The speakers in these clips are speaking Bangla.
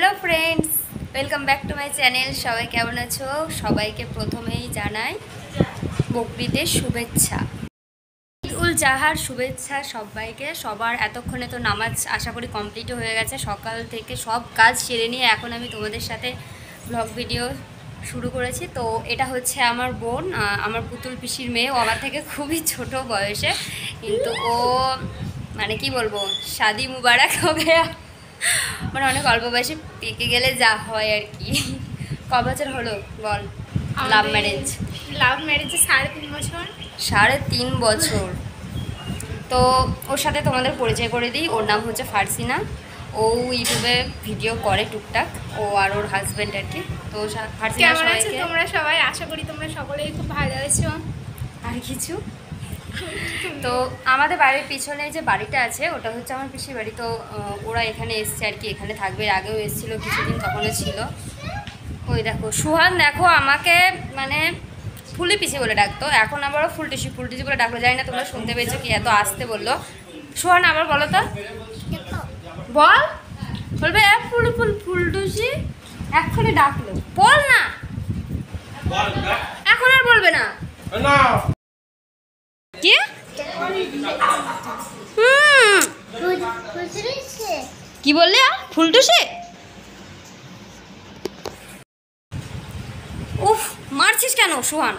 Hello friends, welcome back to my channel. সবাই কেমন আছো? সবাইকে প্রথমেই জানাই বকরিদের শুভেচ্ছা, ঈদ উল জাহার শুভেচ্ছা সবাইকে। সবার এতক্ষণে তো নামাজ আশা করি কমপ্লিটও হয়ে গেছে। সকাল থেকে সব কাজ সেরে নিয়ে এখন আমি তোমাদের সাথে ব্লগ ভিডিও শুরু করেছি। তো এটা হচ্ছে আমার বোন, আমার পুতুল পিসির মেয়ে। ও আমার থেকে খুবই ছোট বয়সে, কিন্তু ও মানে কি বলবো, শাদি মুবারক হবে, মানে অনেক অল্প বয়সে পেকে গেলে যা হয় আর কি। ক বছর হলো বল? লাভ ম্যারেজে 3.5 বছর। 3.5 বছর। তো ওর সাথে তোমাদের পরিচয় করে দিই। ওর নাম হচ্ছে ফারসিনা। ও ইউটিউবে ভিডিও করে টুকটাক, ও আর ওর হাজব্যান্ড আর কি। তো ফারসিনা, সবাইকে তোমরা সবাই, আশা করি তোমরা সকলেই খুব ভালো আছো। আর কিছু তো আমাদের বাড়ির পিছনে যে বাড়িটা আছে ওটা হচ্ছে আমার পিসির বাড়ি। তো ওরা এখানে এসছে আর কি, এখানে থাকবে। আগেও এসেছিলো কিছুদিন, তখনও ছিল। ওই দেখো সুহান, দেখো আমাকে মানে ফুলি পিসি বলে ডাকতো, এখন আবারও ফুলটিসি বলে ডাকলো। জানি না তোমরা শুনতে পেয়েছো কি, এত আসতে বললো। সুহান আবার বলো তো, বল। বলবে ফুলটুসি, এক্ষুনি ডাকলো, বল না, এখন আর বলবে না কি? কি বললে? ফুলটুসি? উফ, মারছিস কেন সুহান?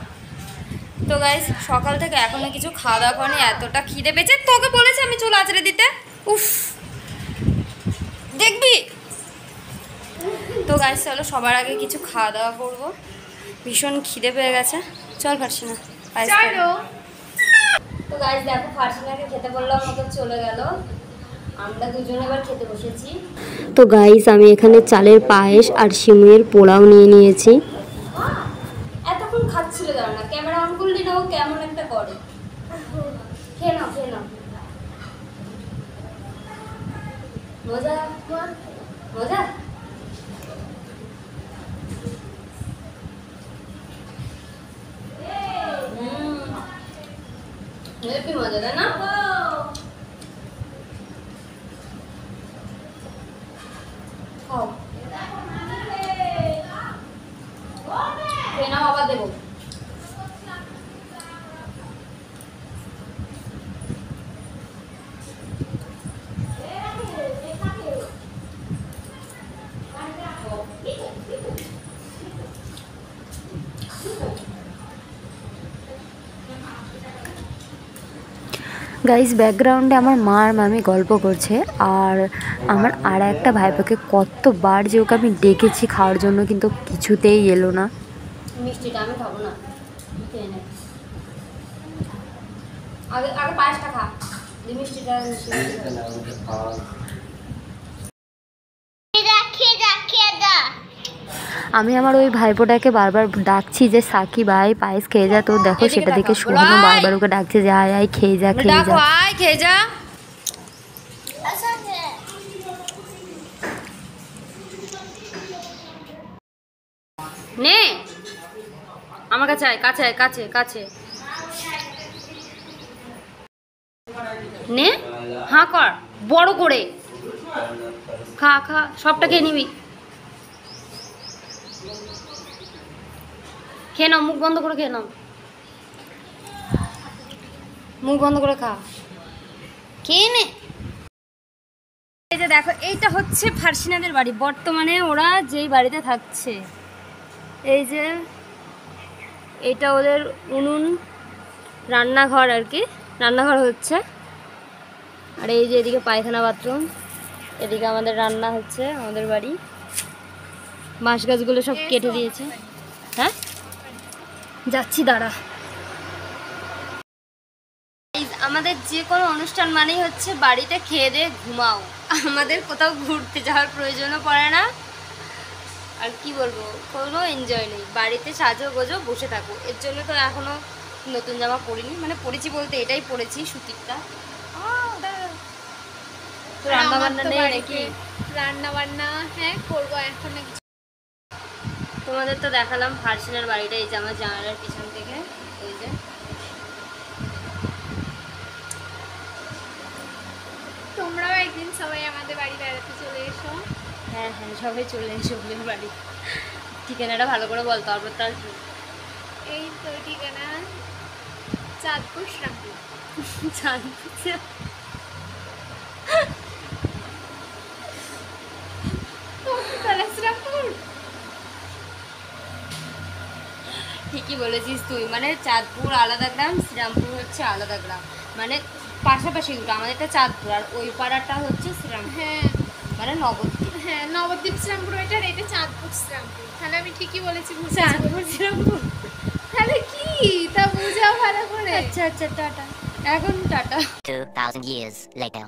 তো গাইস, সকাল থেকে এখনো কিছু খাওয়া দাওয়া করেনি, এতটা খিদে পেয়েছে। তোকে বলেছে আমি চুল আঁচড়ে দিতে। উফ, দেখবি। তো গাইস চলো সবার আগে কিছু খাওয়া দাওয়া করবো, ভীষণ খিদে পেয়ে গেছে। চল ফারসিনা, চলো। তো গাইস দেখো, ফারসিনাকে খেতে বললাম, মতো চলে গেল। আমরা দুজনে এবার খেতে বসেছি। তো গাইস, আমি এখানে চালের পায়েস আর সিমুইয়ের পোলাও নিয়ে নিয়েছি। এতক্ষণ খাচ্ছিল জানো না, ক্যামেরা অন করলি না, ও কেমন একটা করে। খেয়ে নাও, খেয়ে নাও। মজা মজা। হেপি মজা, তাই না? খাও, খেয়ে নাও, আবার দেবো। গাইস, ব্যাকগ্রাউন্ডে আমার মা আর মামি গল্প করছে। আর আমার আর একটা ভাইপোকে কতবার যে ওকে আমি ডেকেছি খাওয়ার জন্য, কিন্তু কিছুতেই এলো না। মিষ্টিটা আমি খাবো না, খেয়ে নে। আগে আগে পায়েসটা খা, মিষ্টিটা আমি আমার ওই ভাইপোটাকে বারবার ডাকছি যে সাকি ভাই পায়েস খেয়ে যা। তো দেখো, সেটা দেখে সোহানও বারবার ওকে ডাকছে যে আয় আয় খেয়ে যা, খেয়ে যা। খেয়ে যা। নে আমার কাছে আয়, কাছে আয়, কাছে কাছে নে। হাঁ কর বড় করে, খা খা, সবটা খেয়ে নিবি। খেয়ে নাও, মুখ বন্ধ করে খেয়ে নাও, মুখ বন্ধ করে খা, খেয়ে নে। এই যে দেখো, এইটা হচ্ছে ফারসিনাদের বাড়ি। বর্তমানে ওরা যেই বাড়িতে থাকছে, এই যে এটা ওদের উনুন, রান্নাঘর আর কি, রান্নাঘর হচ্ছে। আর এই যে এদিকে পায়খানা বাথরুম, এদিকে আমাদের রান্না হচ্ছে, আমাদের বাড়ি। বাঁশ গাছগুলো সব কেটে দিয়েছে। হ্যাঁ যাচ্ছি, দাঁড়া। আমাদের যে কোনো অনুষ্ঠান মানেই হচ্ছে বাড়িতে খেয়ে দিয়ে ঘুমাও, আমাদের কোথাও ঘুরতে যাওয়ার প্রয়োজনও পড়ে না। আর কি বলবো, কোনো এনজয় নেই, বাড়িতে সাজো গোজো বসে থাকো। এর জন্য তো এখনো নতুন জামা পরিনি, মানে পরেছি বলতে এটাই পরেছি, সুতিরটা। তো রান্না বান্না নেই নাকি? রান্না বান্না হ্যাঁ করবো এখন। তোমাদের তো দেখালাম ফারসিনার বাড়িটা, এই যে আমার জানালার পিছন থেকে। ওই যে তোমরাও একদিন সবাই আমাদের বাড়ি বেড়াতে চলে এসো। হ্যাঁ হ্যাঁ, সবাই চলে এসো বিয়ের বাড়ি। ঠিকানাটা ভালো করে বল, তারপর তার এই তো ঠিকানা চাঁদপুর শ্রামপুর। জানতে শ্রামপুর ঠিকই বলেছিস তুই, মানে চাঁদপুর আলাদা গ্রাম, শ্রীরামপুর হচ্ছে আলাদা গ্রাম, মানে পাশাপাশি দুটো। আমাদেরটা চাঁদপুর আর ওই পাড়াটা হচ্ছে শ্রীরামপুর, হ্যাঁ মানে নবদ্বীপ। হ্যাঁ, নবদ্বীপ শ্রামপুর এটা, আর এটা চাঁদপুর শ্রামপুর। তাহলে আমি ঠিকই বলেছি, চাঁদপুর শ্রীরামপুর। তাহলে কি তা বুঝাও ভালো করে। আচ্ছা আচ্ছা, টাটা। এখন টাটা। 2000 years later.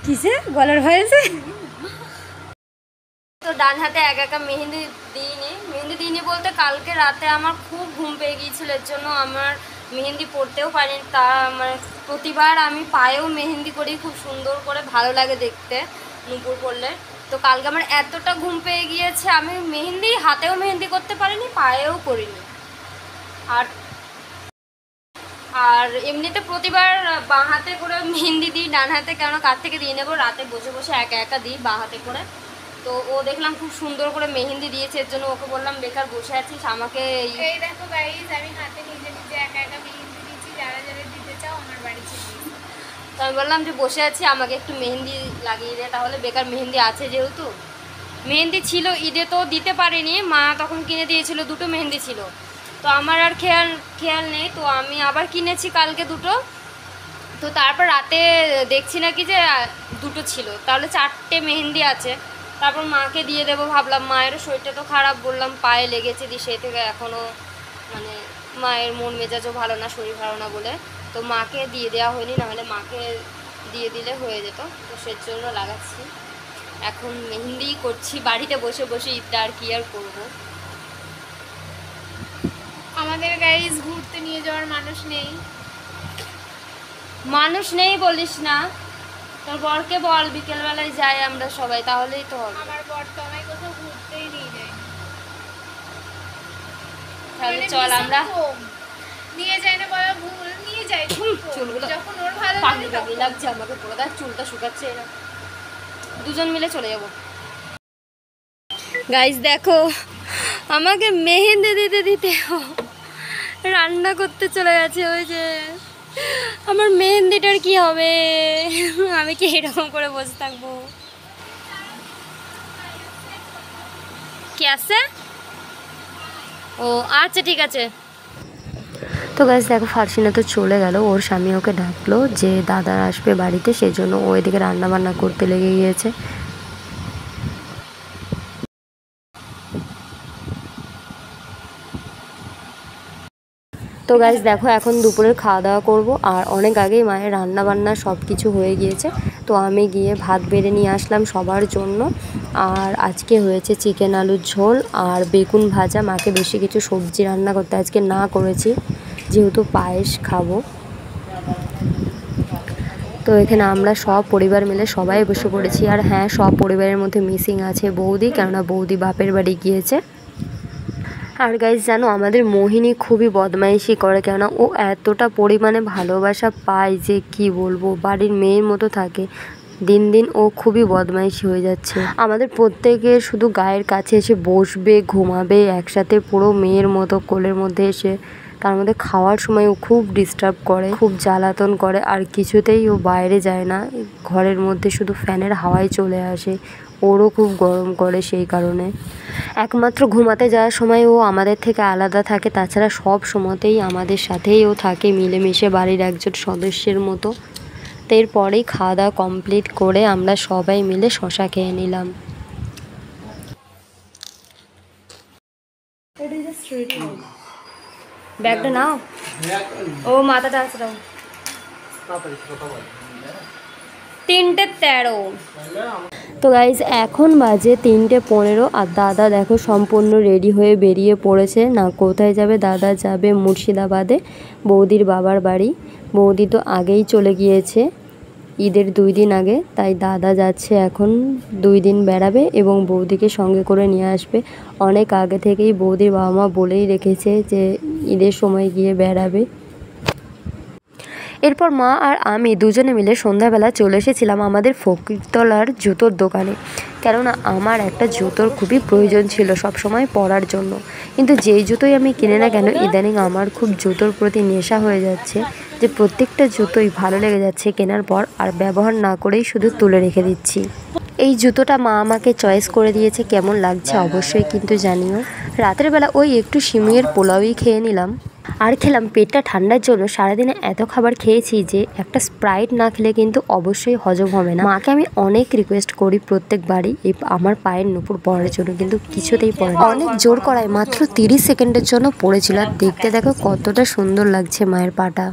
কিসে গলার হয়েছে? তো ডান হাতে একা একা মেহেন্দি দিইনি বলতে কালকে রাতে আমার খুব ঘুম পেয়ে গিয়েছিল, এর জন্য আমার মেহেন্দি পরতেও পারিনি। তা মানে প্রতিবার আমি পায়েও মেহেন্দি করি, খুব সুন্দর করে, ভালো লাগে দেখতে নুপুর পরলে। তো কালকে আমার এতটা ঘুম পেয়ে গিয়েছে, আমি মেহেন্দি হাতেও মেহেন্দি করতে পারিনি, পায়েও করিনি। আর এমনিতে প্রতিবার বাঁ হাতে করে মেহেন্দি দিই, ডান হাতে কেন কার থেকে দিয়ে নেবো, রাতে বসে বসে একা একা দিই বাঁ হাতে করে। তো ও দেখলাম খুব সুন্দর করে মেহেন্দি দিয়েছে, এর জন্য ওকে বললাম বেকার বসে আছিস, আমাকে এই দেখো গাইস, আমি হাতে নিজে নিজে একা একা মেহেন্দি দিচ্ছি। যারা যারা দিতে চাও আমার বাড়ি চলে এসো। তো আমি বললাম যে বসে আছি, আমাকে একটু মেহেন্দি লাগিয়ে দে, তাহলে বেকার মেহেন্দি আছে যেহেতু। মেহেন্দি ছিল ঈদে, তো দিতে পারিনি, মা তখন কিনে দিয়েছিল, দুটো মেহেন্দি ছিল। তো আমার আর খেয়াল নেই, তো আমি আবার কিনেছি কালকে দুটো। তো তারপর রাতে দেখছি নাকি যে দুটো ছিল, তাহলে 4টে মেহেন্দি আছে। তারপর মাকে দিয়ে দেবো ভাবলাম, মায়েরও শরীরটা তো খারাপ, বললাম পায়ে লেগেছে, দি সেই থেকে এখনও মানে মায়ের মন মেজাজও ভালো না, শরীর ভালো না বলে। তো মাকে দিয়ে দেওয়া হয়নি, নাহলে মাকে দিয়ে দিলে হয়ে যেত। তো সেজন্য লাগাচ্ছি, এখন মেহেন্দি করছি বাড়িতে বসে বসে, ঈদটা আর কি আর করবো। আমাদের গাইস ঘুরতে নিয়ে যাওয়ার মানুষ নেই বলিস না, তোর বরকে বল বিকেলবেলায় যাই আমরা সবাই, তাহলেই তো হবে। আমার বর তো আমায় কোথাও ঘুরতেই নিয়ে যায়, তাহলে মানে চল ভীষণ আমরা কম। নিয়ে যায় না বলা ভুল, নিয়ে যায় খুব কম। চুলগুলো যখন ওর ভালো পাগলি লাগে পাগলি তখন। লাগছে আমাকে পুরো, দেখ চুলটা শুকাচ্ছে এরা। দুজন মিলে চলে যাব। গাইস দেখো, আমাকে মেহেন্দি দিতে দিতে রান্না করতে চলে গেছে। ওই যে আমার মেহেন্দিটার কি হবে, আমি কি এরকম করে বসে থাকবো? কি আছে? ও আচ্ছা ঠিক আছে। তো গাইস দেখো, ফারসিনা তো চলে গেল, ওর স্বামী ওকে ডাকলো যে দাদা আসবে বাড়িতে, সেই জন্য ও এদিকে রান্না বান্না করতে লেগে গিয়েছে। তো গাইস দেখো, এখন দুপুরের খাওয়া দাওয়া করবো, আর অনেক আগেই মায়ের রান্না বান্না সব কিছু হয়ে গিয়েছে। তো আমি গিয়ে ভাত বেড়ে নিয়ে আসলাম সবার জন্য। আর আজকে হয়েছে চিকেন আলুর ঝোল আর বেগুন ভাজা। মাকে বেশি কিছু সবজি রান্না করতে আজকে না করেছি, যেহেতু পায়েস খাবো। তো এখানে আমরা সব পরিবার মিলে সবাই বসে পড়েছি। আর হ্যাঁ, সব পরিবারের মধ্যে মিসিং আছে বৌদি, কেননা বৌদি বাপের বাড়ি গিয়েছে। আর গাইজ জানো, আমাদের মোহিনী খুবই বদমাইশি করে, কেননা ও এতটা পরিমাণে ভালোবাসা পায় যে কি বলবো, বাড়ির মেয়ের মতো থাকে। দিন দিন ও খুবই বদমাইশি হয়ে যাচ্ছে। আমাদের প্রত্যেকের শুধু গায়ের কাছে এসে বসবে, ঘুমাবে একসাথে, পুরো মেয়ের মতো কোলের মধ্যে এসে। তার মধ্যে খাওয়ার সময় ও খুব ডিস্টার্ব করে, খুব জ্বালাতন করে। আর কিছুতেই ও বাইরে যায় না, ঘরের মধ্যে শুধু ফ্যানের হাওয়ায় চলে আসে। ওরও খুব গরম করে, সেই কারণে একমাত্র ঘুমাতে যাওয়ার সময় ও আমাদের থেকে আলাদা থাকে, তাছাড়া সব সময়তেই আমাদের সাথেই ও থাকে, মিলেমিশে বাড়ির একজন সদস্যের মতো। তো এরপরেই খাওয়া দাওয়া কমপ্লিট করে আমরা সবাই মিলে শশা খেয়ে নিলাম। ব্যাগটা নাও, ও মাথাটা আছে দাও। 3:13। তো গাইজ এখন বাজে 3:15, আর দাদা দেখো সম্পূর্ণ রেডি হয়ে বেরিয়ে পড়েছে। না কোথায় যাবে, দাদা যাবে মুর্শিদাবাদে বৌদির বাবার বাড়ি। বৌদি তো আগেই চলে গিয়েছে ঈদের 2 দিন আগে, তাই দাদা যাচ্ছে এখন 2 দিন বেড়াবে এবং বৌদিকে সঙ্গে করে নিয়ে আসবে। অনেক আগে থেকেই বৌদির বাবা মা বলেই রেখেছে যে ঈদের সময় গিয়ে বেড়াবে। এরপর মা আর আমি দুজনে মিলে সন্ধ্যাবেলা চলে এসেছিলাম আমাদের ফকিরতলার জুতোর দোকানে, কেননা আমার একটা জুতোর খুবই প্রয়োজন ছিল সব সময় পরার জন্য। কিন্তু যেই জুতোই আমি কিনে না কেন ইদানিং আমার খুব জুতোর প্রতি নেশা হয়ে যাচ্ছে, যে প্রত্যেকটা জুতোই ভালো লেগে যাচ্ছে কেনার পর, আর ব্যবহার না করেই শুধু তুলে রেখে দিচ্ছি। এই জুতোটা মা আমাকে চয়েস করে দিয়েছে, কেমন লাগছে অবশ্যই কিন্তু জানিও। রাতের বেলা ওই একটু সিমুইয়ের পোলাওই খেয়ে নিলাম, আর খেলাম পেটটা ঠান্ডার জন্য। সারাদিনে এত খাবার খেয়েছি যে একটা স্প্রাইট না খেলে কিন্তু অবশ্যই হজম হবে না। মাকে আমি অনেক রিকোয়েস্ট করি প্রত্যেকবারই এই আমার পায়ের নুপুর পরার জন্য, কিন্তু কিছুতেই পরে না। অনেক জোর করায় মাত্র 30 সেকেন্ডের জন্য পড়েছিল, আর দেখতে দেখো কতটা সুন্দর লাগছে মায়ের পাটা।